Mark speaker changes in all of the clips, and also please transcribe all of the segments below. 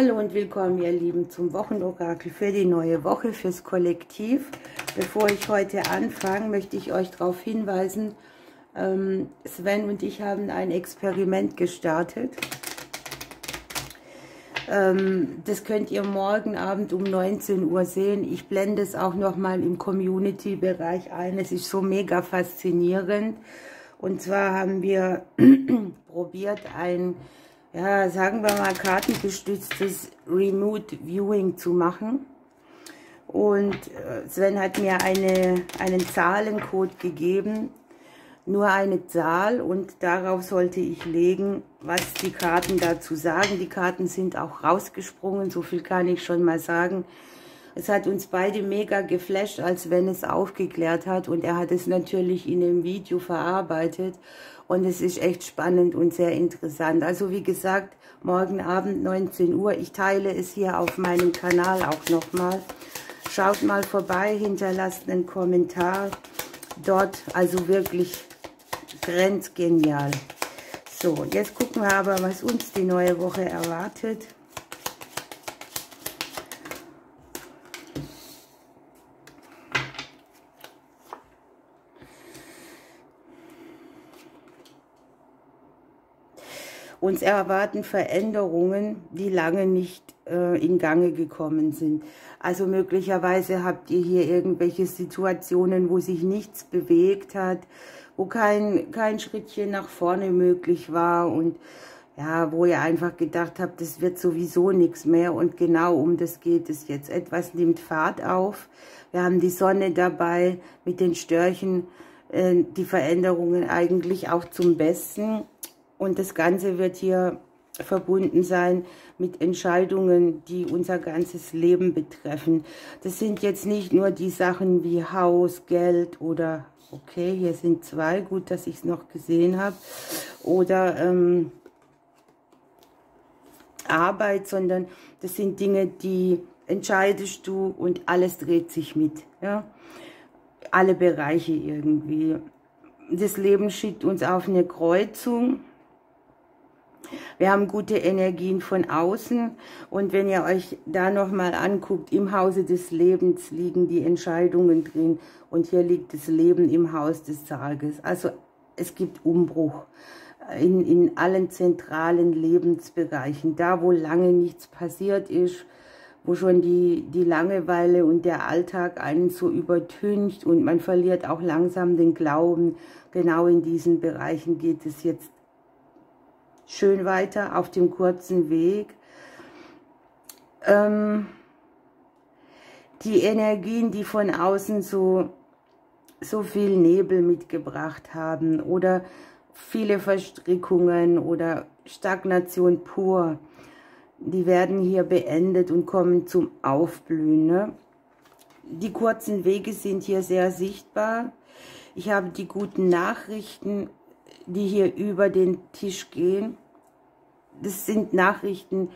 Speaker 1: Hallo und willkommen, ihr Lieben, zum Wochenorakel für die neue Woche, fürs Kollektiv. Bevor ich heute anfange, möchte ich euch darauf hinweisen, Sven und ich haben ein Experiment gestartet. Das könnt ihr morgen Abend um 19 Uhr sehen. Ich blende es auch nochmal im Community-Bereich ein. Es ist so mega faszinierend. Und zwar haben wir probiert, ein, ja, sagen wir mal, kartengestütztes Remote Viewing zu machen. Und Sven hat mir einen Zahlencode gegeben, nur eine Zahl, und darauf sollte ich legen, was die Karten dazu sagen. Die Karten sind auch rausgesprungen, so viel kann ich schon mal sagen. Es hat uns beide mega geflasht, als Sven es aufgeklärt hat, und er hat es natürlich in dem Video verarbeitet und es ist echt spannend und sehr interessant. Also wie gesagt, morgen Abend 19 Uhr, ich teile es hier auf meinem Kanal auch nochmal. Schaut mal vorbei, hinterlasst einen Kommentar dort, also wirklich grenzgenial. So, jetzt gucken wir aber, was uns die neue Woche erwartet. Uns erwarten Veränderungen, die lange nicht in Gange gekommen sind. Also möglicherweise habt ihr hier irgendwelche Situationen, wo sich nichts bewegt hat, wo kein Schrittchen nach vorne möglich war und ja, wo ihr einfach gedacht habt, das wird sowieso nichts mehr, und genau um das geht es jetzt. Etwas nimmt Fahrt auf. Wir haben die Sonne dabei mit den Störchen, die Veränderungen eigentlich auch zum Besten. Und das Ganze wird hier verbunden sein mit Entscheidungen, die unser ganzes Leben betreffen. Das sind jetzt nicht nur die Sachen wie Haus, Geld oder, okay, hier sind zwei, gut, dass ich es noch gesehen habe, oder Arbeit, sondern das sind Dinge, die entscheidest du und alles dreht sich mit. Ja? Alle Bereiche irgendwie. Das Leben schickt uns auf eine Kreuzung. Wir haben gute Energien von außen, und wenn ihr euch da nochmal anguckt, im Hause des Lebens liegen die Entscheidungen drin und hier liegt das Leben im Haus des Tages. Also es gibt Umbruch in allen zentralen Lebensbereichen. Da, wo lange nichts passiert ist, wo schon die Langeweile und der Alltag einen so übertüncht und man verliert auch langsam den Glauben, genau in diesen Bereichen geht es jetzt schön weiter auf dem kurzen Weg. Die Energien, die von außen so viel Nebel mitgebracht haben oder viele Verstrickungen oder Stagnation pur, die werden hier beendet und kommen zum Aufblühen. Ne? Die kurzen Wege sind hier sehr sichtbar. Ich habe die guten Nachrichten, die hier über den Tisch gehen. Das sind Nachrichten,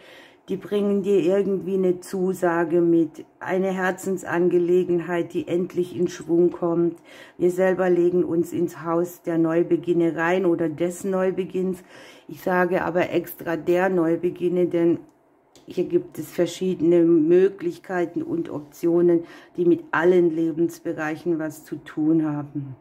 Speaker 1: die bringen dir irgendwie eine Zusage mit, eine Herzensangelegenheit, die endlich in Schwung kommt. Wir selber legen uns ins Haus der Neubeginne rein oder des Neubeginns. Ich sage aber extra der Neubeginne, denn hier gibt es verschiedene Möglichkeiten und Optionen, die mit allen Lebensbereichen was zu tun haben.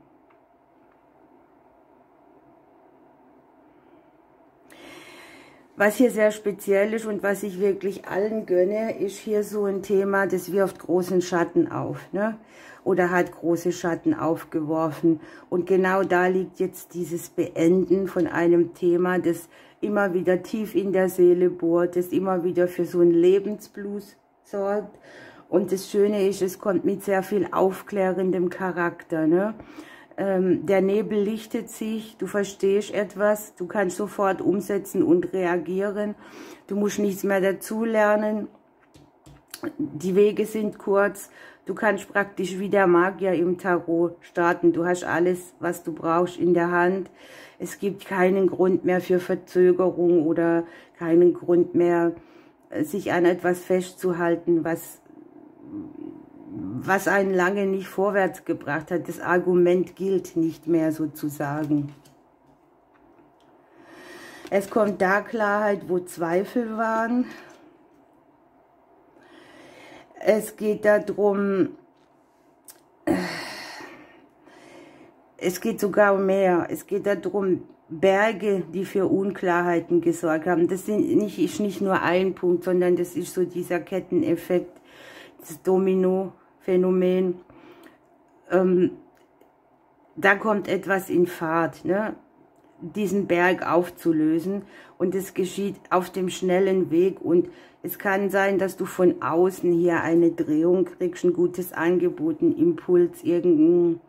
Speaker 1: Was hier sehr speziell ist und was ich wirklich allen gönne, ist hier so ein Thema, das wirft großen Schatten auf, ne? Oder hat große Schatten aufgeworfen. Und genau da liegt jetzt dieses Beenden von einem Thema, das immer wieder tief in der Seele bohrt, das immer wieder für so einen Lebensblues sorgt. Und das Schöne ist, es kommt mit sehr viel aufklärendem Charakter, ne? Der Nebel lichtet sich, du verstehst etwas, du kannst sofort umsetzen und reagieren, du musst nichts mehr dazulernen, die Wege sind kurz, du kannst praktisch wie der Magier im Tarot starten, du hast alles, was du brauchst, in der Hand. Es gibt keinen Grund mehr für Verzögerung oder keinen Grund mehr, sich an etwas festzuhalten, was einen lange nicht vorwärts gebracht hat. Das Argument gilt nicht mehr sozusagen. Es kommt da Klarheit, wo Zweifel waren. Es geht darum, es geht sogar um mehr. Es geht darum, Berge, die für Unklarheiten gesorgt haben. Das ist nicht nur ein Punkt, sondern das ist so dieser Ketteneffekt, das Domino-Phänomen. Da kommt etwas in Fahrt, ne? Diesen Berg aufzulösen, und es geschieht auf dem schnellen Weg, und es kann sein, dass du von außen hier eine Drehung kriegst, ein gutes Angebot, einen Impuls, irgendeinen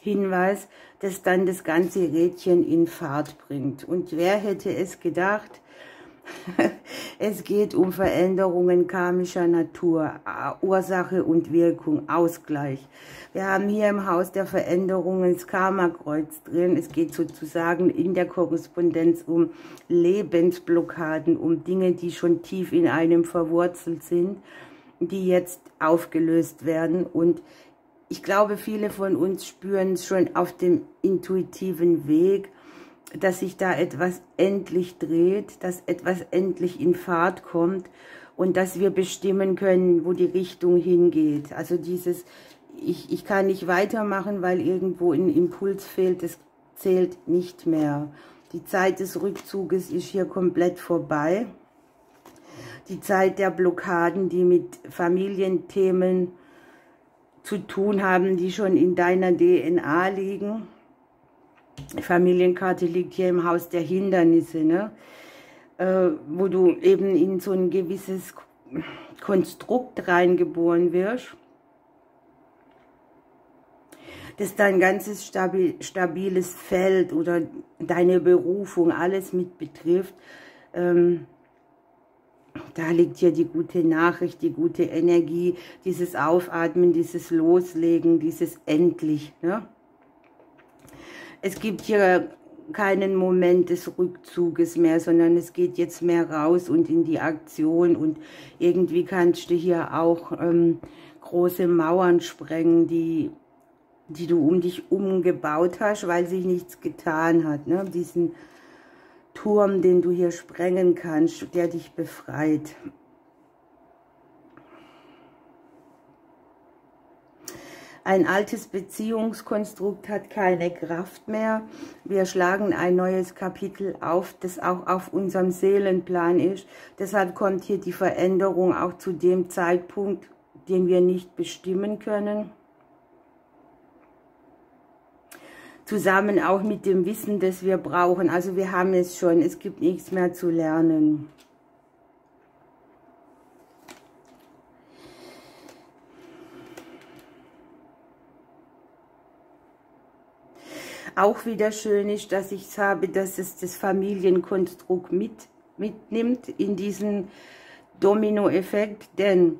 Speaker 1: Hinweis, das dann das ganze Rädchen in Fahrt bringt. Und wer hätte es gedacht? Es geht um Veränderungen karmischer Natur, Ursache und Wirkung, Ausgleich. Wir haben hier im Haus der Veränderungen das Karma-Kreuz drin. Es geht sozusagen in der Korrespondenz um Lebensblockaden, um Dinge, die schon tief in einem verwurzelt sind, die jetzt aufgelöst werden. Und ich glaube, viele von uns spüren es schon auf dem intuitiven Weg, dass sich da etwas endlich dreht, dass etwas endlich in Fahrt kommt und dass wir bestimmen können, wo die Richtung hingeht. Also dieses, ich kann nicht weitermachen, weil irgendwo ein Impuls fehlt, das zählt nicht mehr. Die Zeit des Rückzuges ist hier komplett vorbei. Die Zeit der Blockaden, die mit Familienthemen zu tun haben, die schon in deiner DNA liegen. Die Familienkarte liegt hier im Haus der Hindernisse, ne? Wo du eben in so ein gewisses Konstrukt reingeboren wirst, das dein ganzes stabiles Feld oder deine Berufung, alles mit betrifft. Da liegt hier die gute Nachricht, die gute Energie, dieses Aufatmen, dieses Loslegen, dieses Endlich, ne? Es gibt hier keinen Moment des Rückzuges mehr, sondern es geht jetzt mehr raus und in die Aktion, und irgendwie kannst du hier auch große Mauern sprengen, die du um dich umgebaut hast, weil sich nichts getan hat, ne? Diesen Turm, den du hier sprengen kannst, der dich befreit. Ein altes Beziehungskonstrukt hat keine Kraft mehr. Wir schlagen ein neues Kapitel auf, das auch auf unserem Seelenplan ist. Deshalb kommt hier die Veränderung auch zu dem Zeitpunkt, den wir nicht bestimmen können. Zusammen auch mit dem Wissen, das wir brauchen. Also wir haben es schon, es gibt nichts mehr zu lernen. Auch wieder schön ist, dass ich es habe, dass es das Familienkonstrukt mitnimmt in diesen Dominoeffekt, denn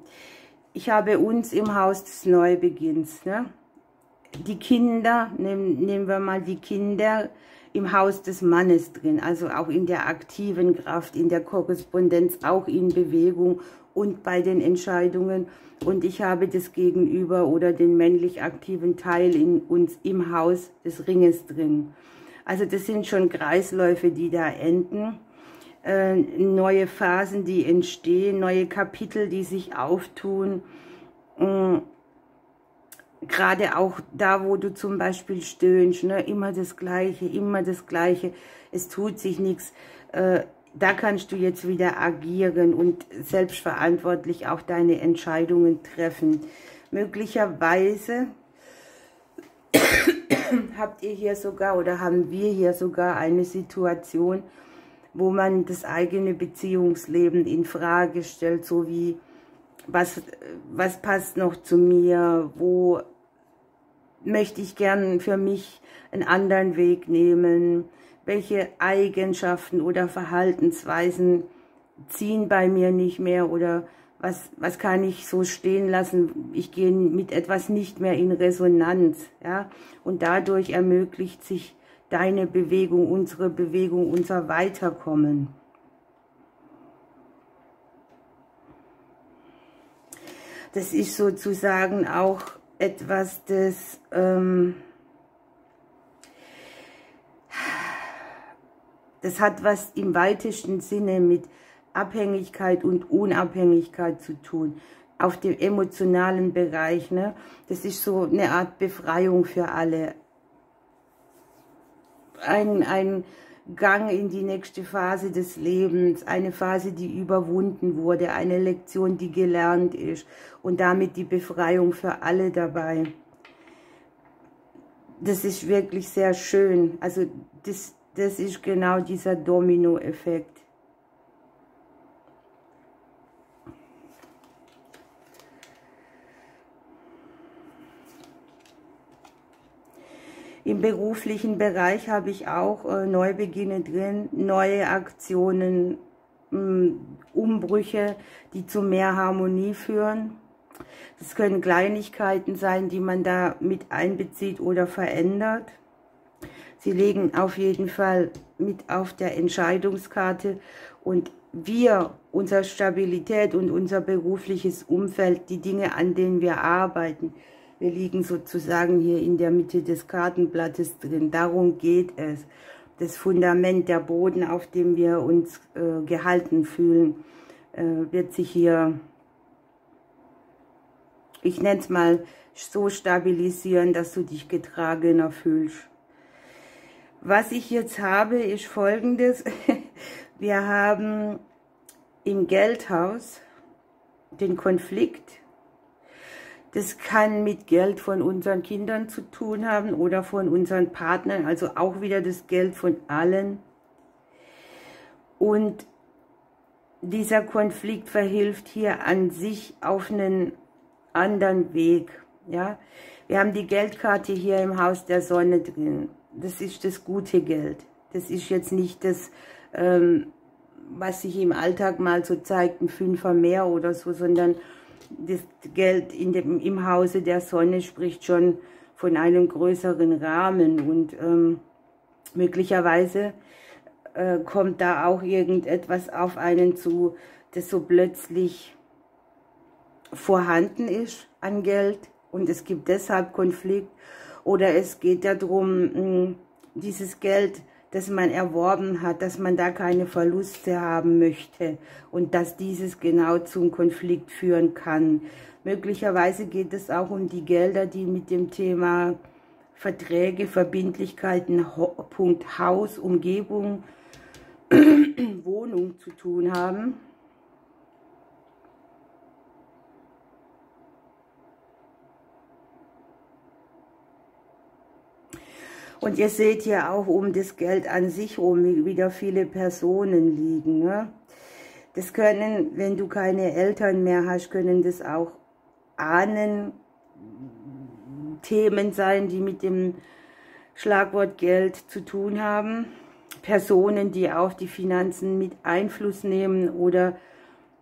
Speaker 1: ich habe uns im Haus des Neubeginns, ne? Die Kinder, nehmen wir mal die Kinder im Haus des Mannes drin, also auch in der aktiven Kraft, in der Korrespondenz, auch in Bewegung und bei den Entscheidungen. Und ich habe das Gegenüber oder den männlich aktiven Teil in uns im Haus des Ringes drin. Also das sind schon Kreisläufe, die da enden, neue Phasen, die entstehen, neue Kapitel, die sich auftun. Gerade auch da, wo du zum Beispiel stöhnst, ne? Immer das Gleiche, es tut sich nichts. Da kannst du jetzt wieder agieren und selbstverantwortlich auch deine Entscheidungen treffen. Möglicherweise habt ihr hier sogar oder haben wir hier sogar eine Situation, wo man das eigene Beziehungsleben in Frage stellt, so wie was passt noch zu mir, wo möchte ich gern für mich einen anderen Weg nehmen, welche Eigenschaften oder Verhaltensweisen ziehen bei mir nicht mehr, oder was kann ich so stehen lassen, ich gehe mit etwas nicht mehr in Resonanz, ja, und dadurch ermöglicht sich deine Bewegung, unser Weiterkommen. Das ist sozusagen auch etwas, das hat was im weitesten Sinne mit Abhängigkeit und Unabhängigkeit zu tun. auf dem emotionalen Bereich, ne? Das ist so eine Art Befreiung für alle. Ein Gang in die nächste Phase des Lebens, eine Phase, die überwunden wurde, eine Lektion, die gelernt ist und damit die Befreiung für alle dabei. Das ist wirklich sehr schön. Also das ist genau dieser Domino-Effekt. Im beruflichen Bereich habe ich auch Neubeginne drin, neue Aktionen, Umbrüche, die zu mehr Harmonie führen. Das können Kleinigkeiten sein, die man da mit einbezieht oder verändert. Sie legen auf jeden Fall mit auf der Entscheidungskarte und unsere Stabilität und unser berufliches Umfeld, die Dinge, an denen wir arbeiten, wir liegen sozusagen hier in der Mitte des Kartenblattes drin. Darum geht es. Das Fundament, der Boden, auf dem wir uns gehalten fühlen, wird sich hier, ich nenne es mal, so stabilisieren, dass du dich getragener fühlst. Was ich jetzt habe, ist Folgendes. Wir haben im Geldhaus den Konflikt. Das kann mit Geld von unseren Kindern zu tun haben oder von unseren Partnern, also auch wieder das Geld von allen. Und dieser Konflikt verhilft hier an sich auf einen anderen Weg. Ja? Wir haben die Geldkarte hier im Haus der Sonne drin. Das ist das gute Geld. Das ist jetzt nicht das, was sich im Alltag mal so zeigt, ein Fünfer mehr oder so, sondern das Geld im Hause der Sonne spricht schon von einem größeren Rahmen und möglicherweise kommt da auch irgendetwas auf einen zu, das so plötzlich vorhanden ist an Geld und es gibt deshalb Konflikt oder es geht darum, dieses Geld, das man erworben hat, dass man da keine Verluste haben möchte und dass dieses genau zum Konflikt führen kann. Möglicherweise geht es auch um die Gelder, die mit dem Thema Verträge, Verbindlichkeiten, Punkt Haus, Umgebung, Wohnung zu tun haben. Und ihr seht hier auch um das Geld an sich rum wieder viele Personen liegen. Ne? Das können, wenn du keine Eltern mehr hast, können das auch Ahnen, Themen sein, die mit dem Schlagwort Geld zu tun haben. Personen, die auf die Finanzen mit Einfluss nehmen oder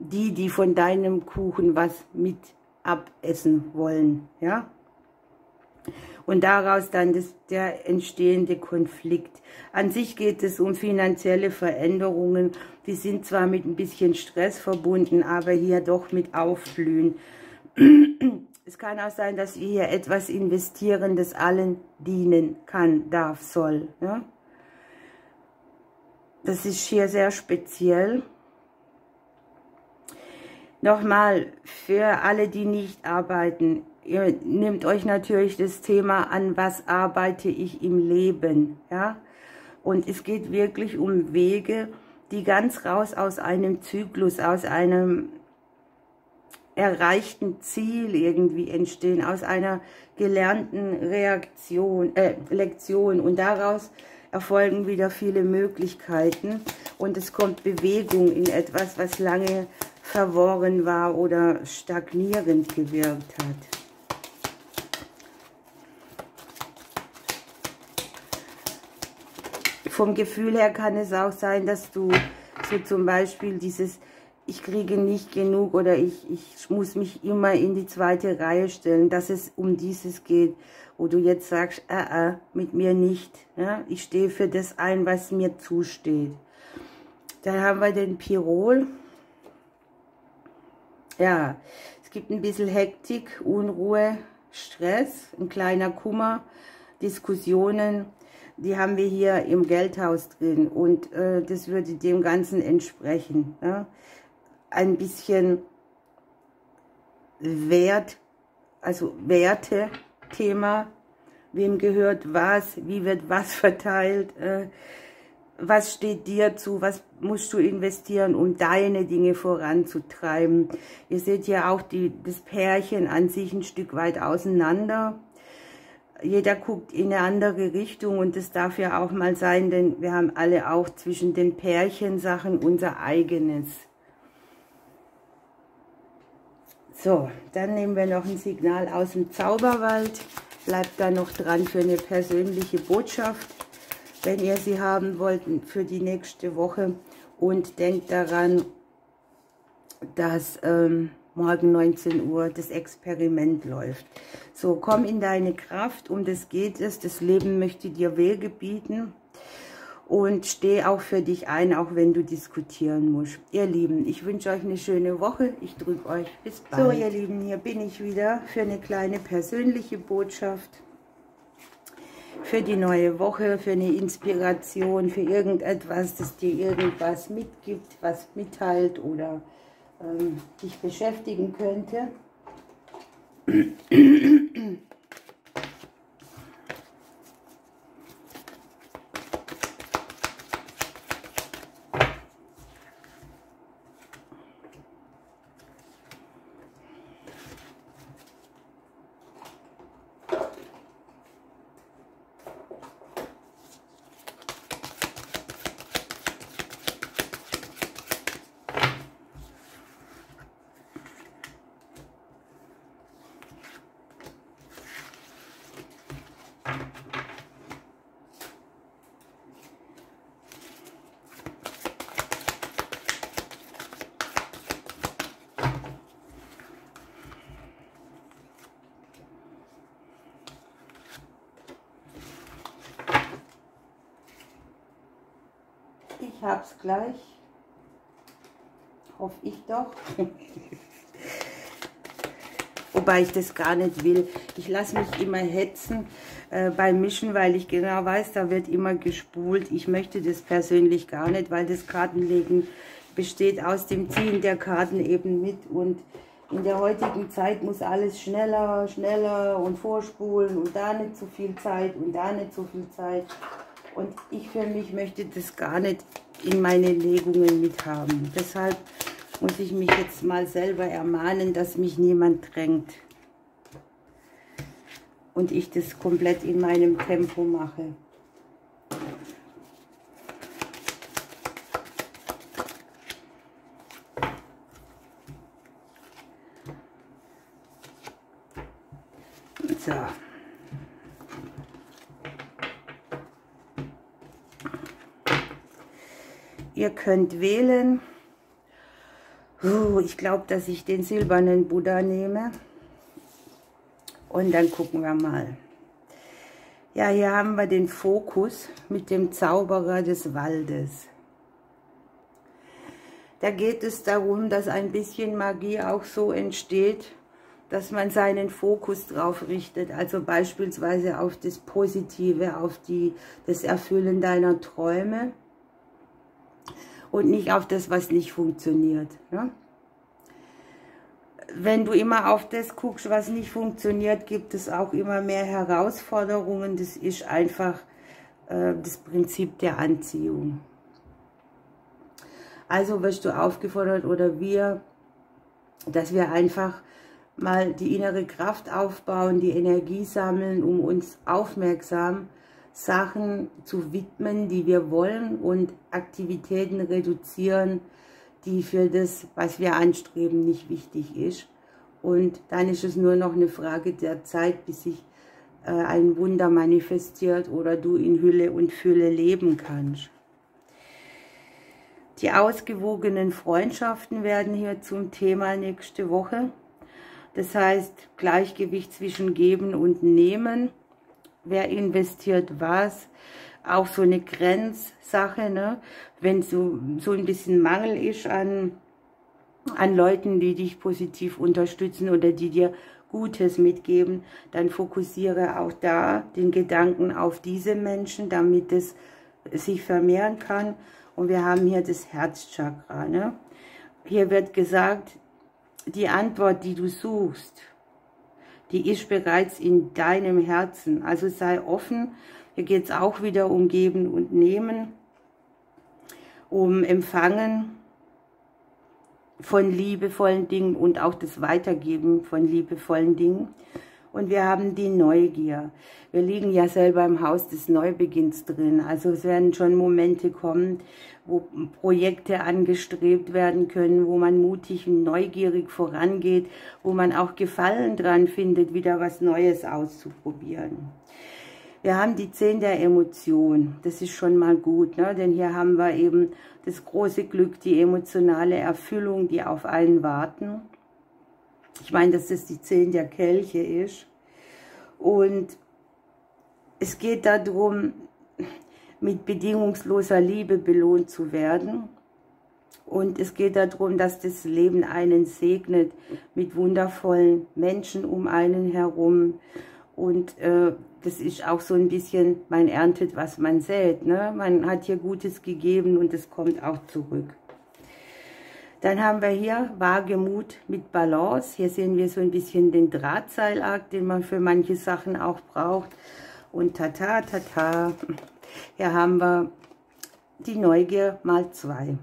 Speaker 1: die von deinem Kuchen was mit abessen wollen. Ja? Und daraus dann der entstehende Konflikt. An sich geht es um finanzielle Veränderungen. Die sind zwar mit ein bisschen Stress verbunden, aber hier doch mit Aufblühen. Es kann auch sein, dass ihr hier etwas investieren, das allen dienen kann, darf, soll. Ja? Das ist hier sehr speziell. Nochmal, für alle, die nicht arbeiten, ihr nehmt euch natürlich das Thema an, was arbeite ich im Leben, ja? Und es geht wirklich um Wege, die ganz raus aus einem Zyklus, aus einem erreichten Ziel irgendwie entstehen, aus einer gelernten Lektion und daraus erfolgen wieder viele Möglichkeiten und es kommt Bewegung in etwas, was lange verworren war oder stagnierend gewirkt hat. Vom Gefühl her kann es auch sein, dass du so zum Beispiel dieses ich kriege nicht genug oder ich muss mich immer in die zweite Reihe stellen, dass es um dieses geht, wo du jetzt sagst, mit mir nicht. Ja? Ich stehe für das ein, was mir zusteht. Dann haben wir den Pirol. Ja, es gibt ein bisschen Hektik, Unruhe, Stress, ein kleiner Kummer, Diskussionen. Die haben wir hier im Geldhaus drin und das würde dem Ganzen entsprechen. Ja? Ein bisschen also Werte-Thema. Wem gehört was? Wie wird was verteilt? Was steht dir zu? Was musst du investieren, um deine Dinge voranzutreiben? Ihr seht ja auch das Pärchen an sich ein Stück weit auseinander. Jeder guckt in eine andere Richtung und das darf ja auch mal sein, denn wir haben alle auch zwischen den Pärchensachen unser eigenes. So, dann nehmen wir noch ein Signal aus dem Zauberwald. Bleibt da noch dran für eine persönliche Botschaft, wenn ihr sie haben wollt für die nächste Woche. Und denkt daran, dass morgen 19 Uhr das Experiment läuft. So, komm in deine Kraft, um das geht es. Das Leben möchte dir Wege bieten. Und steh auch für dich ein, auch wenn du diskutieren musst. Ihr Lieben, ich wünsche euch eine schöne Woche. Ich drücke euch. Bis bald. So, ihr Lieben, hier bin ich wieder für eine kleine persönliche Botschaft. Für die neue Woche, für eine Inspiration, für irgendetwas, das dir irgendwas mitgibt, was mitteilt oder dich beschäftigen könnte. Ich hab's gleich. Hoffe ich doch. Wobei ich das gar nicht will. Ich lasse mich immer hetzen beim Mischen, weil ich genau weiß, da wird immer gespult. Ich möchte das persönlich gar nicht, weil das Kartenlegen besteht aus dem Ziehen der Karten eben mit. Und in der heutigen Zeit muss alles schneller, schneller und vorspulen und da nicht so viel Zeit und da nicht so viel Zeit. Und ich für mich möchte das gar nicht in meine Legungen mithaben. Deshalb muss ich mich jetzt mal selber ermahnen, dass mich niemand drängt. Und ich das komplett in meinem Tempo mache. So. Ihr könnt wählen. Ich glaube, dass ich den silbernen Buddha nehme. Und dann gucken wir mal. Ja, hier haben wir den Fokus mit dem Zauberer des Waldes. Da geht es darum, dass ein bisschen Magie auch so entsteht, dass man seinen Fokus drauf richtet. Also beispielsweise auf das Positive, auf das Erfüllen deiner Träume. Und nicht auf das, was nicht funktioniert. Ne? Wenn du immer auf das guckst, was nicht funktioniert, gibt es auch immer mehr Herausforderungen. Das ist einfach das Prinzip der Anziehung. Also wirst du aufgefordert, oder wir, dass wir einfach mal die innere Kraft aufbauen, die Energie sammeln, um uns aufmerksam Sachen zu widmen, die wir wollen, und Aktivitäten reduzieren, die für das, was wir anstreben, nicht wichtig ist. Und dann ist es nur noch eine Frage der Zeit, bis sich ein Wunder manifestiert oder du in Hülle und Fülle leben kannst. Die ausgewogenen Freundschaften werden hier zum Thema nächste Woche. Das heißt, Gleichgewicht zwischen Geben und Nehmen. Wer investiert was? Auch so eine Grenzsache, ne? Wenn so ein bisschen Mangel ist an Leuten, die dich positiv unterstützen oder die dir Gutes mitgeben, dann fokussiere auch da den Gedanken auf diese Menschen, damit es sich vermehren kann. Und wir haben hier das Herzchakra, ne? Hier wird gesagt, die Antwort, die du suchst, die ist bereits in deinem Herzen. Also sei offen. Hier geht es auch wieder um Geben und Nehmen, um Empfangen von liebevollen Dingen und auch das Weitergeben von liebevollen Dingen. Und wir haben die Neugier. Wir liegen ja selber im Haus des Neubeginns drin. Also es werden schon Momente kommen, wo Projekte angestrebt werden können, wo man mutig und neugierig vorangeht, wo man auch Gefallen dran findet, wieder was Neues auszuprobieren. Wir haben die 10 der Emotion. Das ist schon mal gut, ne? Denn hier haben wir eben das große Glück, die emotionale Erfüllung, die auf einen warten. Ich meine, dass das die 10 der Kelche ist. Und es geht darum, mit bedingungsloser Liebe belohnt zu werden. Und es geht darum, dass das Leben einen segnet mit wundervollen Menschen um einen herum. Und das ist auch so ein bisschen, man erntet, was man sät, ne? Man hat hier Gutes gegeben und es kommt auch zurück. Dann haben wir hier Wagemut mit Balance. Hier sehen wir so ein bisschen den Drahtseilakt, den man für manche Sachen auch braucht. Und tata, tata. Hier haben wir die Neugier mal 2.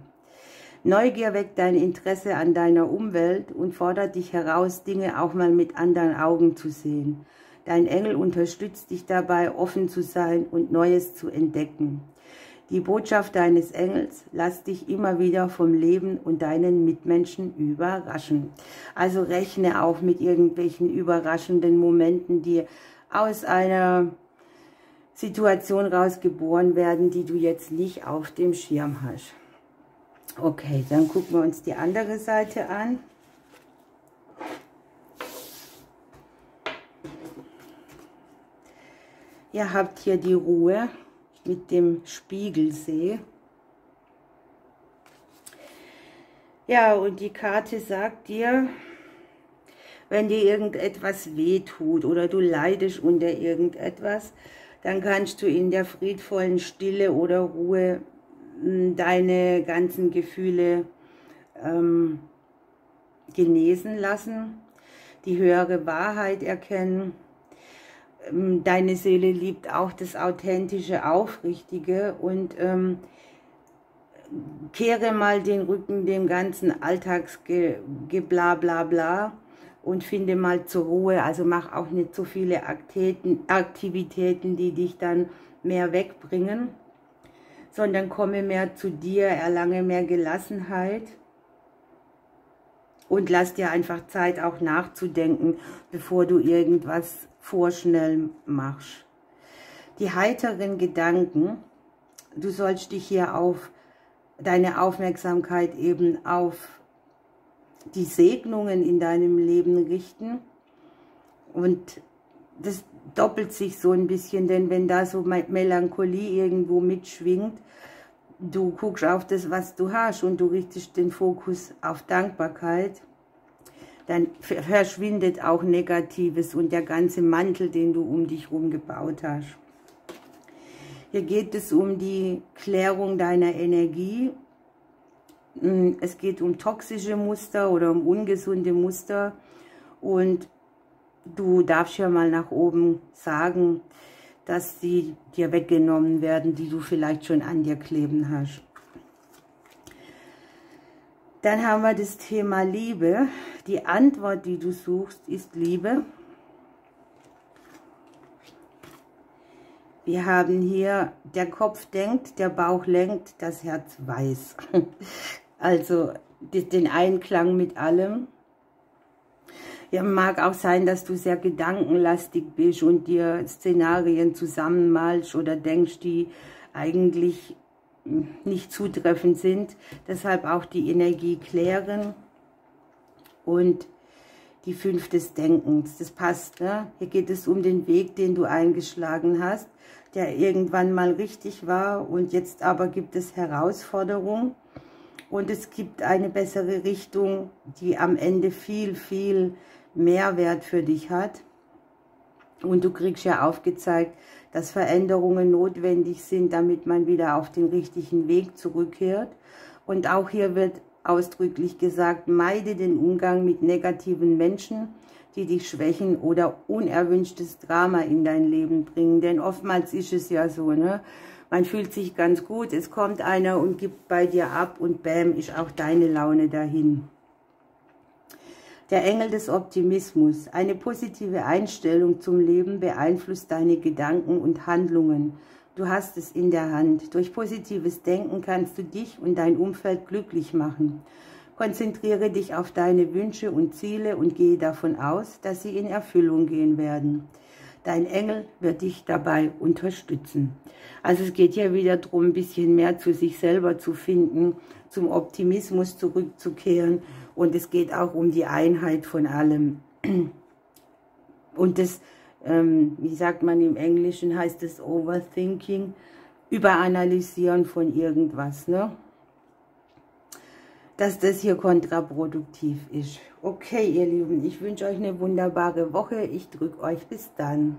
Speaker 1: Neugier weckt dein Interesse an deiner Umwelt und fordert dich heraus, Dinge auch mal mit anderen Augen zu sehen. Dein Engel unterstützt dich dabei, offen zu sein und Neues zu entdecken. Die Botschaft deines Engels: lass dich immer wieder vom Leben und deinen Mitmenschen überraschen. Also rechne auch mit irgendwelchen überraschenden Momenten, die aus einer Situation rausgeboren werden, die du jetzt nicht auf dem Schirm hast. Okay, dann gucken wir uns die andere Seite an. Ihr habt hier die Ruhe mit dem Spiegelsee. Ja, und die Karte sagt dir, wenn dir irgendetwas wehtut oder du leidest unter irgendetwas, dann kannst du in der friedvollen Stille oder Ruhe deine ganzen Gefühle genesen lassen, die höhere Wahrheit erkennen. Deine Seele liebt auch das Authentische, Aufrichtige und kehre mal den Rücken dem ganzen Alltagsgebla bla bla und finde mal zur Ruhe. Also mach auch nicht so viele Aktivitäten, die dich dann mehr wegbringen, sondern komme mehr zu dir, erlange mehr Gelassenheit und lass dir einfach Zeit auch nachzudenken, bevor du irgendwas vorschnell machst. Die heiteren Gedanken, du sollst dich hier auf deine Aufmerksamkeit eben auf die Segnungen in deinem Leben richten. Und das doppelt sich so ein bisschen, denn wenn da so Melancholie irgendwo mitschwingt, du guckst auf das, was du hast und du richtest den Fokus auf Dankbarkeit, dann verschwindet auch Negatives und der ganze Mantel, den du um dich herum gebaut hast. Hier geht es um die Klärung deiner Energie. Es geht um toxische Muster oder um ungesunde Muster. Und du darfst ja mal nach oben sagen, dass sie dir weggenommen werden, die du vielleicht schon an dir kleben hast. Dann haben wir das Thema Liebe. Die Antwort, die du suchst, ist Liebe. Wir haben hier, der Kopf denkt, der Bauch lenkt, das Herz weiß. Also den Einklang mit allem. Ja, mag auch sein, dass du sehr gedankenlastig bist und dir Szenarien zusammenmalst oder denkst, die eigentlich nicht zutreffend sind. Deshalb auch die Energie klären und die 5 des Denkens. Das passt, ne? Hier geht es um den Weg, den du eingeschlagen hast, der irgendwann mal richtig war und jetzt aber gibt es Herausforderungen und es gibt eine bessere Richtung, die am Ende viel, viel Mehrwert für dich hat. Und du kriegst ja aufgezeigt, dass Veränderungen notwendig sind, damit man wieder auf den richtigen Weg zurückkehrt. Und auch hier wird ausdrücklich gesagt, meide den Umgang mit negativen Menschen, die dich schwächen oder unerwünschtes Drama in dein Leben bringen. Denn oftmals ist es ja so, ne? Man fühlt sich ganz gut, es kommt einer und gibt bei dir ab und bäm, ist auch deine Laune dahin. Der Engel des Optimismus. Eine positive Einstellung zum Leben beeinflusst deine Gedanken und Handlungen. Du hast es in der Hand. Durch positives Denken kannst du dich und dein Umfeld glücklich machen. Konzentriere dich auf deine Wünsche und Ziele und gehe davon aus, dass sie in Erfüllung gehen werden. Dein Engel wird dich dabei unterstützen. Also es geht ja wieder darum, ein bisschen mehr zu sich selber zu finden, zum Optimismus zurückzukehren. Und es geht auch um die Einheit von allem. Und das, wie sagt man im Englischen, heißt das Overthinking, Überanalysieren von irgendwas, ne? Dass das hier kontraproduktiv ist. Okay, ihr Lieben, ich wünsche euch eine wunderbare Woche. Ich drücke euch bis dann.